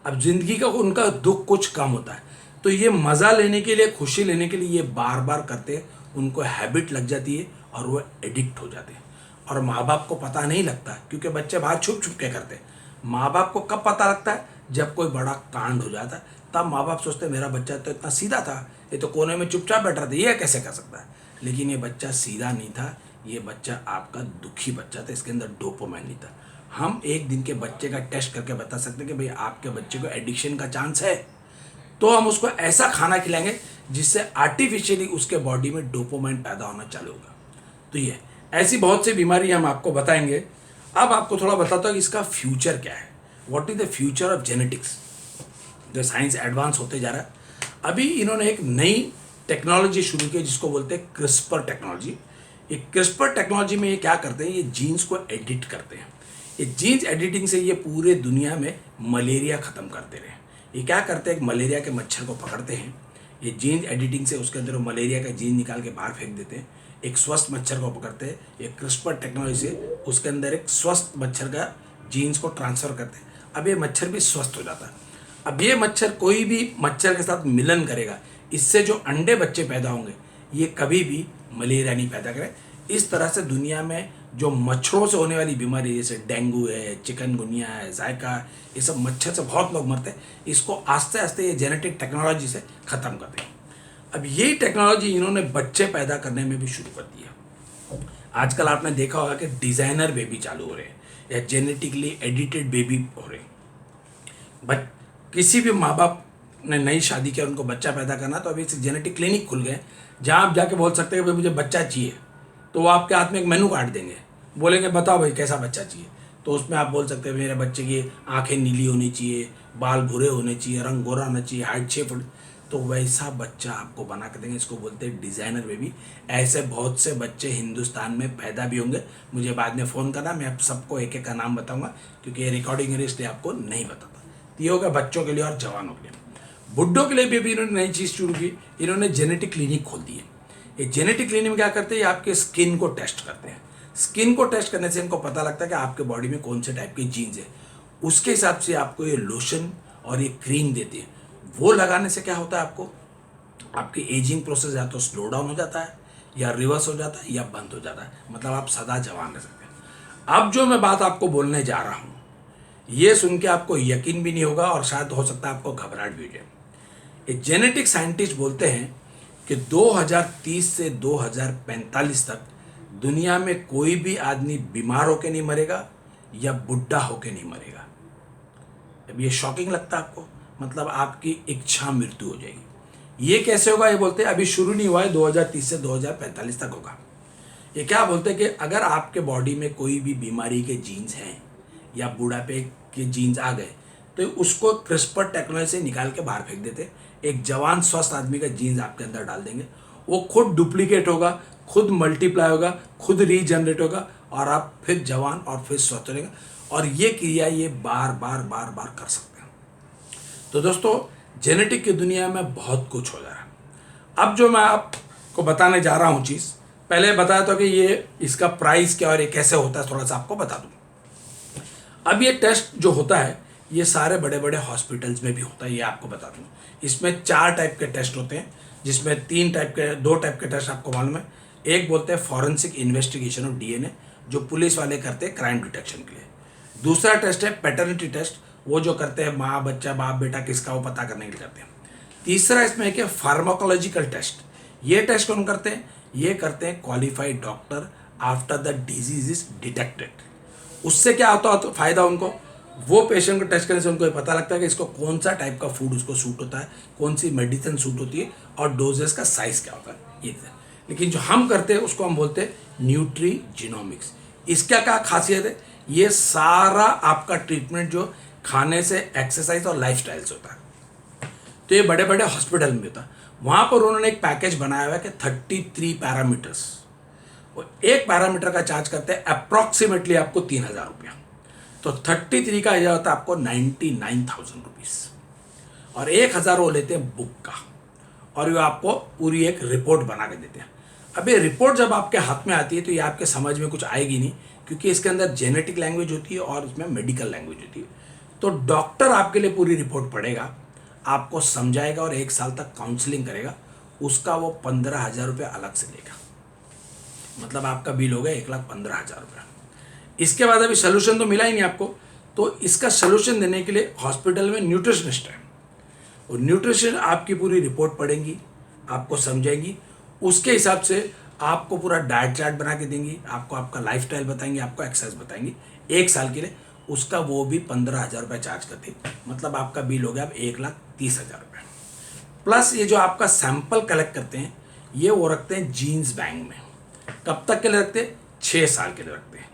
अब ज़िंदगी का उनका दुख कुछ कम होता है, तो ये मज़ा लेने के लिए, खुशी लेने के लिए ये बार बार करते हैं, उनको हैबिट लग जाती है और वो एडिक्ट हो जाते हैं। और माँ बाप को पता नहीं लगता, क्योंकि बच्चे बाहर छुप छुप के करते हैं। माँ बाप को कब पता लगता है, जब कोई बड़ा कांड हो जाता है, तब माँ बाप सोचते हैं मेरा बच्चा तो इतना सीधा था, ये तो कोने में चुपचाप बैठा था, ये कैसे कर सकता है। लेकिन ये बच्चा सीधा नहीं था, ये बच्चा आपका दुखी बच्चा था, इसके अंदर डोपामाइन नहीं था। हम एक दिन के बच्चे का टेस्ट करके बता सकते हैं कि भाई आपके बच्चे को एडिक्शन का चांस है, तो हम उसको ऐसा खाना खिलाएंगे जिससे आर्टिफिशियली उसके बॉडी में डोपामाइन पैदा होना चालू होगा। तो ये ऐसी बहुत सी बीमारी हम आपको बताएंगे। अब आपको थोड़ा बताता हूँ कि इसका फ्यूचर क्या है, what is the future of genetics. जो साइंस एडवांस होते जा रहा है, अभी इन्होंने एक नई टेक्नोलॉजी शुरू की जिसको बोलते हैं क्रिस्पर टेक्नोलॉजी। ये क्रिस्पर टेक्नोलॉजी में ये क्या करते हैं, ये जीन्स को एडिट करते हैं। ये जीन्स एडिटिंग से ये पूरे दुनिया में मलेरिया ख़त्म करते रहे। ये क्या करते हैं, एक मलेरिया के मच्छर को पकड़ते हैं, ये जीन्स एडिटिंग से उसके अंदर मलेरिया का जीन निकाल के बाहर फेंक देते हैं। एक स्वस्थ मच्छर को पकड़ते हैं, ये क्रिस्पर टेक्नोलॉजी से उसके अंदर एक स्वस्थ मच्छर का जीन्स को ट्रांसफ़र करते हैं। अब ये मच्छर भी स्वस्थ हो जाता है। अब ये मच्छर कोई भी मच्छर के साथ मिलन करेगा, इससे जो अंडे बच्चे पैदा होंगे ये कभी भी मलेरिया नहीं पैदा करे। इस तरह से दुनिया में जो मच्छरों से होने वाली बीमारी, जैसे डेंगू है, चिकनगुनिया है, जायका, ये सब मच्छर से बहुत लोग मरते हैं, इसको आस्ते आस्ते ये जेनेटिक टेक्नोलॉजी से ख़त्म करते हैं। अब यही टेक्नोलॉजी इन्होंने बच्चे पैदा करने में भी शुरू कर दिया। आजकल आपने देखा होगा कि डिज़ाइनर बेबी चालू हो रहे हैं या जेनेटिकली एडिटेड बेबी हो रहे हैं। बट किसी भी माँ बाप ने नई शादी किया, उनको बच्चा पैदा करना, तो अभी जेनेटिक क्लिनिक खुल गए जहाँ आप जाके बोल सकते हैं कि भाई मुझे बच्चा चाहिए, तो वो आपके हाथ में एक मेनू कार्ड देंगे, बोलेंगे बताओ भाई कैसा बच्चा चाहिए। तो उसमें आप बोल सकते हैं मेरे बच्चे की आंखें नीली होनी चाहिए, बाल भूरे होने चाहिए, रंग गोरा होना चाहिए, हाइट 6 फुट, तो वैसा बच्चा आपको बना के देंगे। इसको बोलते हैं डिज़ाइनर बेबी। ऐसे बहुत से बच्चे हिंदुस्तान में पैदा भी होंगे। मुझे बाद में फ़ोन करना, मैं आप सबको एक एक का नाम बताऊंगा, क्योंकि ये रिकॉर्डिंग है इसलिए आपको नहीं बताता। तो ये होगा बच्चों के लिए और जवानों के लिए। बुड्ढों के लिए भी इन्होंने नई चीज़ शुरू की, इन्होंने जेनेटिक क्लिनिक खोल दी है। ये जेनेटिक क्लिनिक में क्या करते हैं, आपके स्किन को टेस्ट करते हैं। स्किन को टेस्ट करने से इनको पता लगता है कि आपके बॉडी में कौन से टाइप के जीन्स है, उसके हिसाब से आपको ये लोशन और ये क्रीम देते हैं। वो लगाने से क्या होता है, आपको आपकी एजिंग प्रोसेस या तो स्लो डाउन हो जाता है, या रिवर्स हो जाता है, या बंद हो जाता है, मतलब आप सदा जवान रह सकते हैं। अब जो मैं बात आपको बोलने जा रहा हूँ, ये सुन के आपको यकीन भी नहीं होगा और शायद हो सकता है आपको घबराहट भी हो जाए। एक जेनेटिक साइंटिस्ट बोलते हैं कि 2030 से 2045 तक दुनिया में कोई भी आदमी बीमार होकर नहीं मरेगा या बुढ़ा होकर नहीं मरेगा। अब ये शॉकिंग लगता है आपको, मतलब आपकी इच्छा मृत्यु हो जाएगी। ये कैसे होगा, ये बोलते हैं अभी शुरू नहीं हुआ है, 2030 से 2045 तक होगा। ये क्या बोलते हैं कि अगर आपके बॉडी में कोई भी बीमारी के जीन्स हैं या बुढ़ापे के जीन्स आ गए, तो उसको क्रिस्पर टेक्नोलॉजी से निकाल के बाहर फेंक देते। एक जवान स्वस्थ आदमी का जीन्स आपके अंदर डाल देंगे, वो खुद डुप्लीकेट होगा, खुद मल्टीप्लाई होगा, खुद रीजनरेट होगा, और आप फिर जवान और फिर स्वस्थ रहेगा। और ये क्रिया ये बार बार बार बार कर सकते हैं। तो दोस्तों, जेनेटिक की दुनिया में बहुत कुछ हो जा रहा है। अब जो मैं आपको बताने जा रहा हूँ चीज़, पहले बताया था कि ये इसका प्राइस क्या और ये कैसे होता है, थोड़ा सा आपको बता दूँ। अब ये टेस्ट जो होता है ये सारे बड़े बड़े हॉस्पिटल्स में भी होता है, ये आपको बता दूँ। इसमें 4 टाइप के टेस्ट होते हैं, जिसमें 2 टाइप के टेस्ट आपको मालूम है। एक बोलते हैं फॉरेंसिक इन्वेस्टिगेशन ऑफ डीएनए, जो पुलिस वाले करते हैं क्राइम डिटेक्शन के लिए। दूसरा टेस्ट है पैटर्निटी टेस्ट, वो जो करते हैं माँ बच्चा बाप बेटा किसका, वो पता करने के लिए करते हैं। तीसरा इसमें है कि फार्माकोलॉजिकल टेस्ट। ये टेस्ट कौन करते हैं, ये करते हैं qualified doctor after the disease is detected. उससे क्या होता है फायदा उनको, वो पेशेंट को टेस्ट करने से उनको ये पता लगता है कि इसको कौन सा टाइप का फूड उसको सूट होता है, कौन सी मेडिसिन सूट होती है, और डोजेस का साइज क्या होता है ये। लेकिन जो हम करते हैं उसको हम बोलते हैं न्यूट्रीजीनोमिक्स। इसका क्या खासियत है, ये सारा आपका ट्रीटमेंट जो खाने से, एक्सरसाइज और लाइफस्टाइल से होता है। तो ये बड़े बड़े हॉस्पिटल में होता है। वहाँ पर उन्होंने एक पैकेज बनाया हुआ है कि 33 पैरामीटर्स, और एक पैरामीटर का चार्ज करते हैं अप्रॉक्सीमेटली आपको 3,000 रुपया। तो 33 का यह होता है आपको 99,000 रुपीज़, और 1,000 वो लेते हैं बुक का, और ये आपको पूरी एक रिपोर्ट बना के देते हैं। अब ये रिपोर्ट जब आपके हाथ में आती है तो ये आपके समझ में कुछ आएगी नहीं, क्योंकि इसके अंदर जेनेटिक लैंग्वेज होती है और इसमें मेडिकल लैंग्वेज होती है। तो डॉक्टर आपके लिए पूरी रिपोर्ट पढ़ेगा, आपको समझाएगा और 1 साल तक काउंसलिंग करेगा। उसका वो 15,000 रुपये अलग से लेगा, मतलब आपका बिल हो गया 1,15,000 रुपये। इसके बाद अभी सोल्यूशन तो मिला ही नहीं आपको, तो इसका सोल्यूशन देने के लिए हॉस्पिटल में न्यूट्रिशनिस्ट है, और न्यूट्रिशन आपकी पूरी रिपोर्ट पढ़ेंगी, आपको समझेंगी, उसके हिसाब से आपको पूरा डाइट चार्ट बना के देंगी, आपको आपका लाइफस्टाइल बताएंगे, आपको एक्सरसाइज बताएंगी 1 साल के लिए। उसका वो भी 15,000 रुपये चार्ज करते हैं, मतलब आपका बिल हो गया अब 1,30,000 रुपये। प्लस ये जो आपका सैंपल कलेक्ट करते हैं, ये वो रखते हैं जीन्स बैंक में। कब तक के लिए रखते हैं, 6 साल के लिए रखते हैं।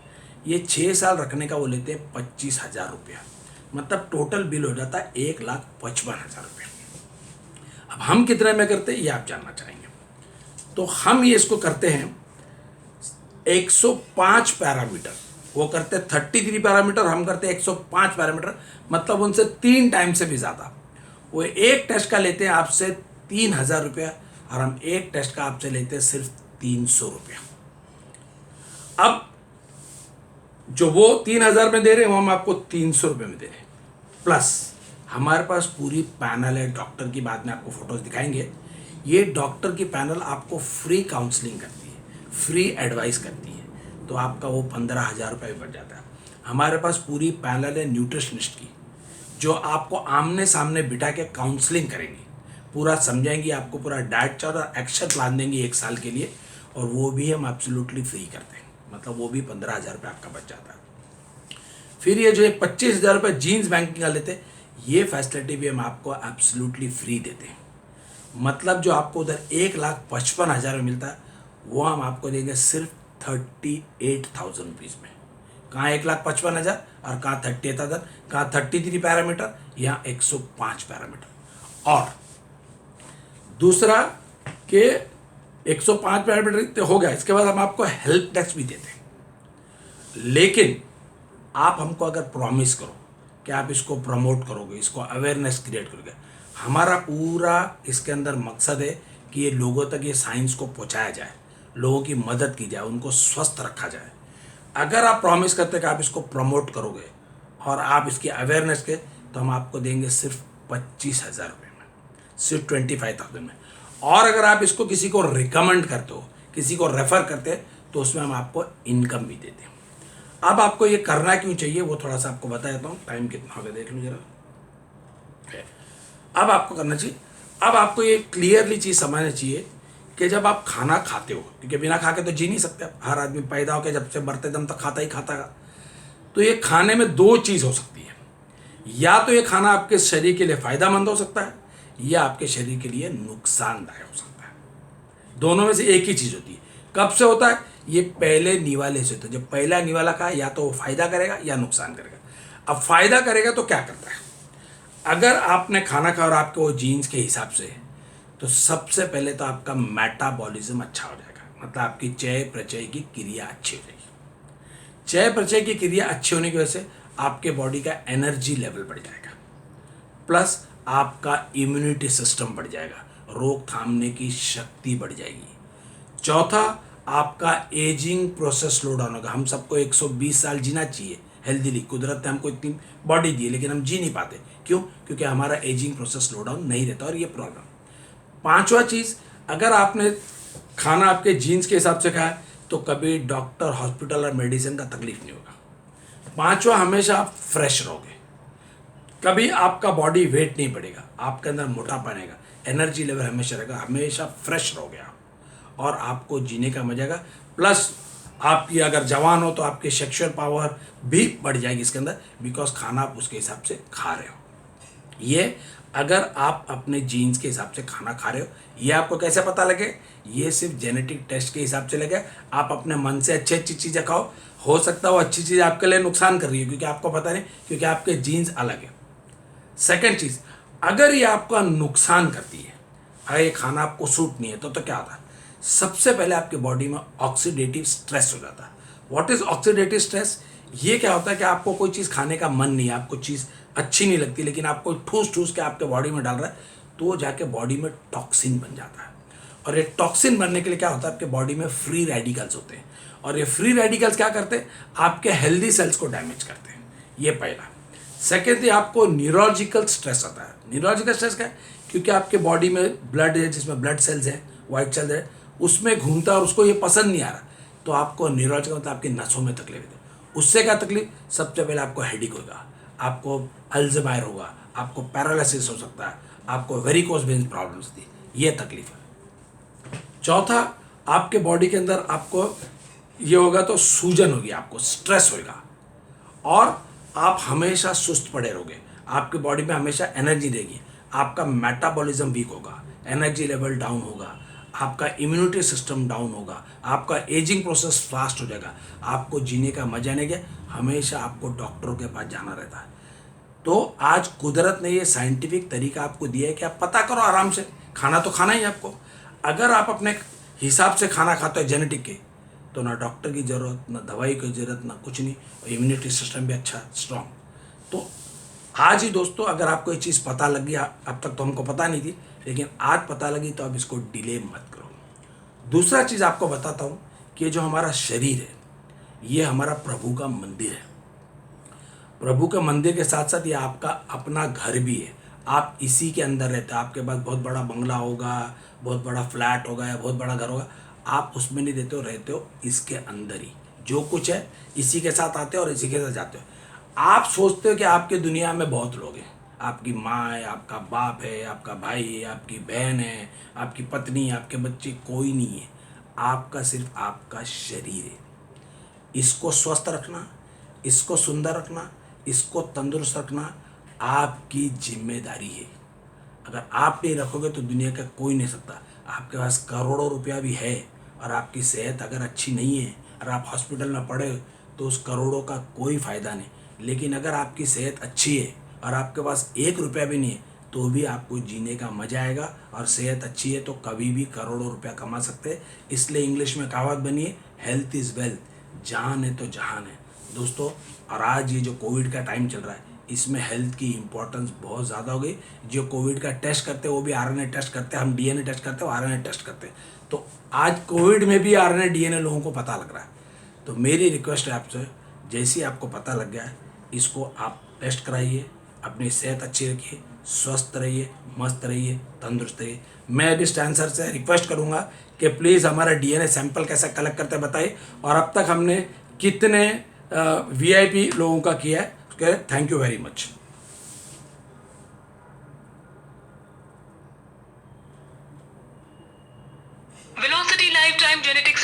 ये 6 साल रखने का वो लेते हैं 25,000 रुपया, मतलब टोटल बिल हो जाता है 1,55,000 रुपये। अब हम कितने में करते हैं ये आप जानना चाहेंगे, तो हम ये इसको करते हैं 105 पैरामीटर, वो करते हैं 33 पैरामीटर, हम करते हैं 105 पैरामीटर, मतलब उनसे 3 टाइम से भी ज़्यादा। वो एक टेस्ट का लेते हैं आपसे 3,000 रुपया, और हम एक टेस्ट का आपसे लेते हैं सिर्फ 300 रुपया। अब जो वो 3,000 में दे रहे हैं वो हम आपको 300 रुपये में दे रहे हैं, प्लस हमारे पास पूरी पैनल है डॉक्टर की, बाद में आपको फोटोज दिखाएंगे। ये डॉक्टर की पैनल आपको फ्री काउंसलिंग करती है, फ्री एडवाइस करती है, तो आपका वो 15,000 रुपये बढ़ जाता है। हमारे पास पूरी पैनल है न्यूट्रिशनिस्ट की, जो आपको आमने सामने बिठा के काउंसलिंग करेंगी, पूरा समझाएंगे, आपको पूरा डाइट चार्ट और एक्शन प्लान देंगे 1 साल के लिए, और वो भी हम एब्सोल्युटली फ्री करते हैं, मतलब वो भी 15,000 रुपये आपका बच जाता है। फिर ये जो 25,000 रुपये जीन्स बैंकिंग का लेते हैं, ये फैसिलिटी भी हम आपको एब्सोल्युटली फ्री देते हैं। मतलब जो आपको उधर 1,55,000 में मिलता है, वो हम आपको देंगे सिर्फ 38,000 रुपीज़ में। कहाँ 1,55,000 और कहाँ 38,000, कहाँ 33 पैरामीटर, यहाँ 105 पैरामीटर। और दूसरा कि 105 पैरामीटर हो गया, इसके बाद हम आपको हेल्प डेस्क भी देते हैं। लेकिन आप हमको अगर प्रॉमिस करो कि आप इसको प्रमोट करोगे, इसको अवेयरनेस क्रिएट करोगे, हमारा पूरा इसके अंदर मकसद है कि ये लोगों तक ये साइंस को पहुंचाया जाए, लोगों की मदद की जाए, उनको स्वस्थ रखा जाए। अगर आप प्रॉमिस करते हैं कि आप इसको प्रमोट करोगे और आप इसकी अवेयरनेस के, तो हम आपको देंगे सिर्फ 25,000 रुपये में, सिर्फ 25,000 में। और अगर आप इसको किसी को रिकमेंड करते हो, किसी को रेफ़र करते हैं, तो उसमें हम आपको इनकम भी देते हैं। अब आपको ये करना क्यों चाहिए वो थोड़ा सा आपको बता देता हूँ। टाइम कितना हो गया देख लो जरा। अब आपको करना चाहिए, अब आपको ये क्लियरली चीज़ समझना चाहिए कि जब आप खाना खाते हो, क्योंकि बिना खा के तो जी नहीं सकते, हर आदमी पैदा होकर जब से मरते दम तक खाता ही खाता है, तो ये खाने में 2 चीज़ हो सकती है। या तो ये खाना आपके शरीर के लिए फ़ायदेमंद हो सकता है, या आपके शरीर के लिए नुकसानदायक हो सकता है। दोनों में से एक ही चीज़ होती है। कब से होता है? ये पहले निवाले से होता है। जब पहला निवाला का या तो वो फायदा करेगा या नुकसान करेगा। अब फायदा करेगा तो क्या करता है, अगर आपने खाना खाया और आपके वो जीन्स के हिसाब से, तो सबसे पहले तो आपका मेटाबॉलिज्म अच्छा हो जाएगा, मतलब आपकी चय प्रचय की क्रिया अच्छी हो जाएगी। चय प्रचय की क्रिया अच्छी होने की वजह से आपके बॉडी का एनर्जी लेवल बढ़ जाएगा, प्लस आपका इम्यूनिटी सिस्टम बढ़ जाएगा, रोग थामने की शक्ति बढ़ जाएगी। चौथा, आपका एजिंग प्रोसेस स्लो डाउन होगा। हम सबको 120 साल जीना चाहिए हेल्दीली, कुदरत ने हमको इतनी बॉडी दी है, लेकिन हम जी नहीं पाते। क्यों? क्योंकि हमारा एजिंग प्रोसेस स्लो डाउन नहीं रहता, और ये प्रॉब्लम। पांचवा चीज़, अगर आपने खाना आपके जीन्स के हिसाब से खाया, तो कभी डॉक्टर, हॉस्पिटल और मेडिसिन का तकलीफ नहीं होगा। पांचवा, हमेशा आप फ्रेश रहोगे, कभी आपका बॉडी वेट नहीं बढ़ेगा, आपके अंदर मोटापा रहेगा, एनर्जी लेवल हमेशा रहेगा, हमेशा फ्रेश रहोगे आप, और आपको जीने का मजा आएगा। प्लस आपकी अगर जवान हो तो आपकी सेक्सुअल पावर भी बढ़ जाएगी इसके अंदर, बिकॉज खाना आप उसके हिसाब से खा रहे हो। ये अगर आप अपने जीन्स के हिसाब से खाना खा रहे हो, ये आपको कैसे पता लगे? ये सिर्फ जेनेटिक टेस्ट के हिसाब से लगे। आप अपने मन से अच्छी अच्छी चीज़ें खाओ, हो सकता है वो अच्छी चीज़ आपके लिए नुकसान कर रही है, क्योंकि आपको पता नहीं, क्योंकि आपके जीन्स अलग है। सेकेंड चीज़, अगर ये आपका नुकसान करती है, अगर ये खाना आपको सूट नहीं है, तो क्या होता है? सबसे पहले आपके बॉडी में ऑक्सीडेटिव स्ट्रेस हो जाता है। What is oxidative stress? ये क्या होता है कि आपको कोई चीज़ खाने का मन नहीं है, आपको चीज़ अच्छी नहीं लगती, लेकिन आपको ठूस ठूस के आपके बॉडी में डाल रहा है, तो वो जाके बॉडी में टॉक्सिन बन जाता है। और ये टॉक्सिन बनने के लिए क्या होता है, आपके बॉडी में फ्री रेडिकल्स होते हैं, और ये फ्री रेडिकल्स क्या करते हैं? आपके हेल्दी सेल्स को डैमेज करते हैं। ये पहला। सेकेंड, आपको न्यूरोलॉजिकल स्ट्रेस आता है। न्यूरोलॉजिकल स्ट्रेस क्या है? क्योंकि आपके बॉडी में ब्लड है, जिसमें ब्लड सेल्स है, वाइट सेल्स है, उसमें घूमता है और उसको ये पसंद नहीं आ रहा, तो आपको न्यूरोलॉजिकल मतलब आपकी नसों में तकलीफ है। उससे क्या तकलीफ? सबसे पहले आपको हेडिक होगा, आपको अल्जाइमर होगा, आपको पैरालिसिस हो सकता है, आपको वेरिकोस वेन्स प्रॉब्लम्स थी, ये तकलीफ है। चौथा, आपके बॉडी के अंदर आपको ये होगा तो सूजन होगी, आपको स्ट्रेस होगा, और आप हमेशा सुस्त पड़े रहोगे, आपके बॉडी में हमेशा एनर्जी रहेगी, आपका मेटाबॉलिज्म वीक होगा, एनर्जी लेवल डाउन होगा, आपका इम्यूनिटी सिस्टम डाउन होगा, आपका एजिंग प्रोसेस फास्ट हो जाएगा, आपको जीने का मजा नहीं गया, हमेशा आपको डॉक्टरों के पास जाना रहता है। तो आज कुदरत ने ये साइंटिफिक तरीका आपको दिया है कि आप पता करो आराम से, खाना तो खाना ही आपको। अगर आप अपने हिसाब से खाना खाते हो जेनेटिक के, तो ना डॉक्टर की ज़रूरत, ना दवाई की ज़रूरत, ना कुछ नहीं, और इम्यूनिटी सिस्टम भी अच्छा स्ट्रॉन्ग। तो आज ही दोस्तों, अगर आपको ये चीज़ पता लग गया, अब तक तो हमको पता नहीं थी, लेकिन आज पता लगी, तो अब इसको डिले मत करो। दूसरा चीज़ आपको बताता हूँ कि जो हमारा शरीर है, ये हमारा प्रभु का मंदिर है। प्रभु के मंदिर के साथ साथ ये आपका अपना घर भी है। आप इसी के अंदर रहते हैं। आपके पास बहुत बड़ा बंगला होगा, बहुत बड़ा फ्लैट होगा, या बहुत बड़ा घर होगा, आप उसमें नहीं रहते हो इसके अंदर ही। जो कुछ है इसी के साथ आते हो और इसी के साथ जाते हो। आप सोचते हो कि आपके दुनिया में बहुत लोग हैं, आपकी माँ है, आपका बाप है, आपका भाई है, आपकी बहन है, आपकी पत्नी, आपके बच्चे, कोई नहीं है। आपका सिर्फ आपका शरीर है। इसको स्वस्थ रखना, इसको सुंदर रखना, इसको तंदुरुस्त रखना आपकी जिम्मेदारी है। अगर आप नहीं रखोगे तो दुनिया का कोई नहीं सकता। आपके पास करोड़ों रुपया भी है और आपकी सेहत अगर अच्छी नहीं है और आप हॉस्पिटल में पड़े तो उस करोड़ों का कोई फ़ायदा नहीं। लेकिन अगर आपकी सेहत अच्छी है और आपके पास 1 रुपया भी नहीं है तो भी आपको जीने का मज़ा आएगा। और सेहत अच्छी है तो कभी भी करोड़ों रुपया कमा सकते हैं। इसलिए इंग्लिश में कहावत बनी है, हेल्थ इज़ वेल्थ। जान है तो जहान है दोस्तों। और आज ये जो कोविड का टाइम चल रहा है इसमें हेल्थ की इंपॉर्टेंस बहुत ज़्यादा हो गई। जो कोविड का टेस्ट करते हैं वो भी आरएनए टेस्ट करते हैं, हम डीएनए टेस्ट करते हैं, वो आरएनए टेस्ट करते हैं। तो आज कोविड में भी आरएनए डीएनए लोगों को पता लग रहा है। तो मेरी रिक्वेस्ट है आपसे, जैसे ही आपको पता लग गया है इसको आप टेस्ट कराइए, अपनी सेहत अच्छी रखिए, स्वस्थ रहिए, मस्त रहिए, तंदुरुस्त रहिए। मैं अभी स्टैन सर से रिक्वेस्ट करूँगा कि प्लीज़ हमारा डीएनए सैंपल कैसा कलेक्ट करते बताइए और अब तक हमने कितने वीआईपी लोगों का किया है। Thank you very much. Velocity Lifetime Genetics